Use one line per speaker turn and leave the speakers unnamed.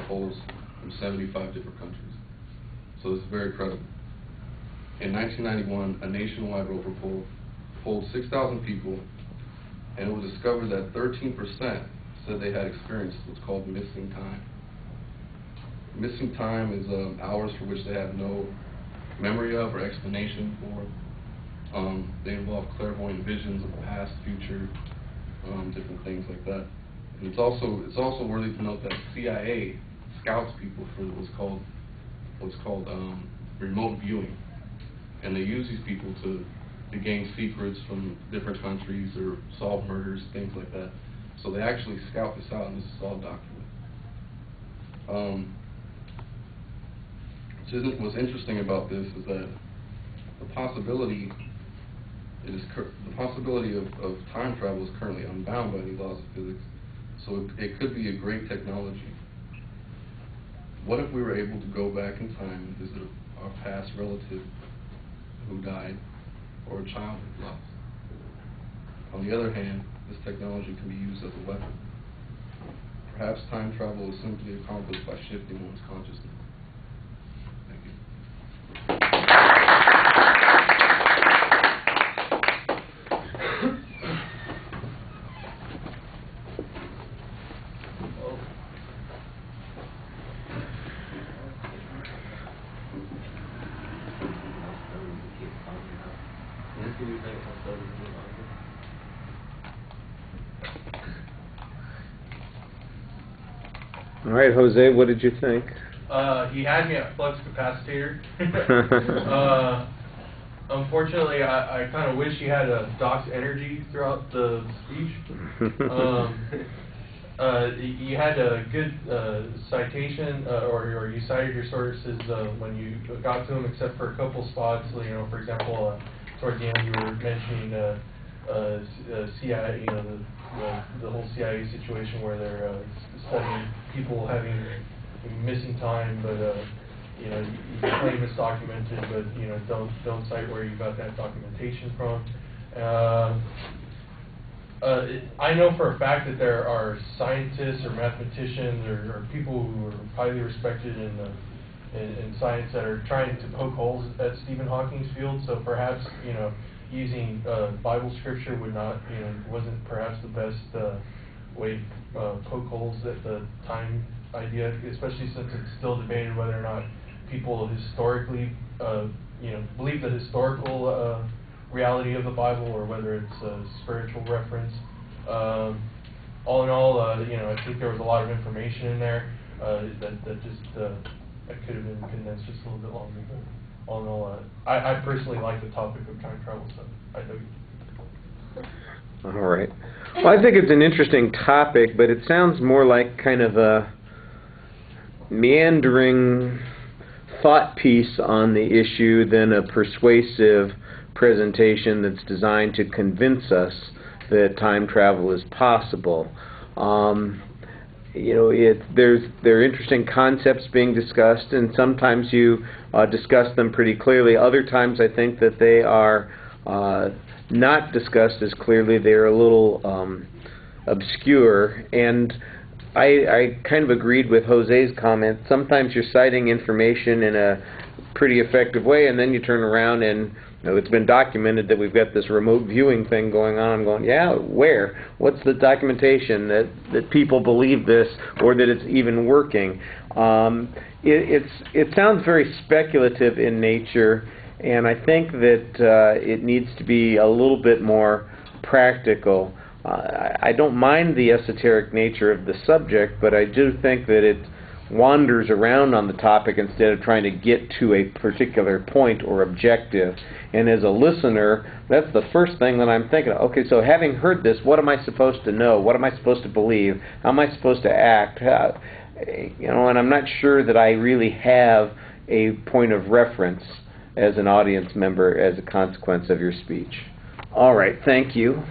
polls from 75 different countries. So this is very credible. In 1991, a nationwide Roper poll polled 6,000 people, and it was discovered that 13% said they had experienced what's called missing time. Missing time is hours for which they have no memory of or explanation for. They involve clairvoyant visions of the past, future, different things like that. And it's also worthy to note that CIA scouts people for what's called remote viewing, and they use these people to gain secrets from different countries or solve murders, things like that. So they actually scout this out, and this is all documented. What's interesting about this is that the possibility of time travel is currently unbound by any laws of physics. So it could be a great technology. What if we were able to go back in time and visit our past relative who died or a child who lost? On the other hand, this technology can be used as a weapon. Perhaps time travel is simply accomplished by shifting one's consciousness. Thank you.
All right, Jose, what did you think?
He had me at flux capacitor. Unfortunately, I kind of wish he had a Doc's energy throughout the speech. You had a good citation, or you cited your sources when you got to them, except for a couple spots. You know, for example, towards the end, you were mentioning CIA, the whole CIA situation where they're studying people having missing time, but you claim it's documented, but don't cite where you got that documentation from. I know for a fact that there are scientists or mathematicians or people who are highly respected in science that are trying to poke holes at Stephen Hawking's field. So perhaps using Bible scripture wasn't perhaps the best way to poke holes at the time idea, especially since it's still debated whether or not people historically believe the historical reality of the Bible or whether it's a spiritual reference. All in all, I think there was a lot of information in there that could have been condensed just a little bit longer. But all in all, I personally like the topic of time travel, so I know you.
All right. Well, I think it's an interesting topic, but it sounds more like kind of a meandering thought piece on the issue than a persuasive presentation that's designed to convince us that time travel is possible. There are interesting concepts being discussed, and sometimes you discuss them pretty clearly. Other times I think that they are not discussed as clearly. They're a little obscure, and I kind of agreed with Jose's comment. Sometimes you're citing information in a pretty effective way, and then you turn around and it's been documented that we've got this remote viewing thing going on. I'm going, yeah, where? What's the documentation that people believe this or that it's even working? It sounds very speculative in nature, and I think that it needs to be a little bit more practical. I don't mind the esoteric nature of the subject, but I do think that it wanders around on the topic instead of trying to get to a particular point or objective. And as a listener, that's the first thing that I'm thinking of. Okay, so having heard this, what am I supposed to know? What am I supposed to believe? How am I supposed to act? And I'm not sure that I really have a point of reference as an audience member as a consequence of your speech. All right, thank you.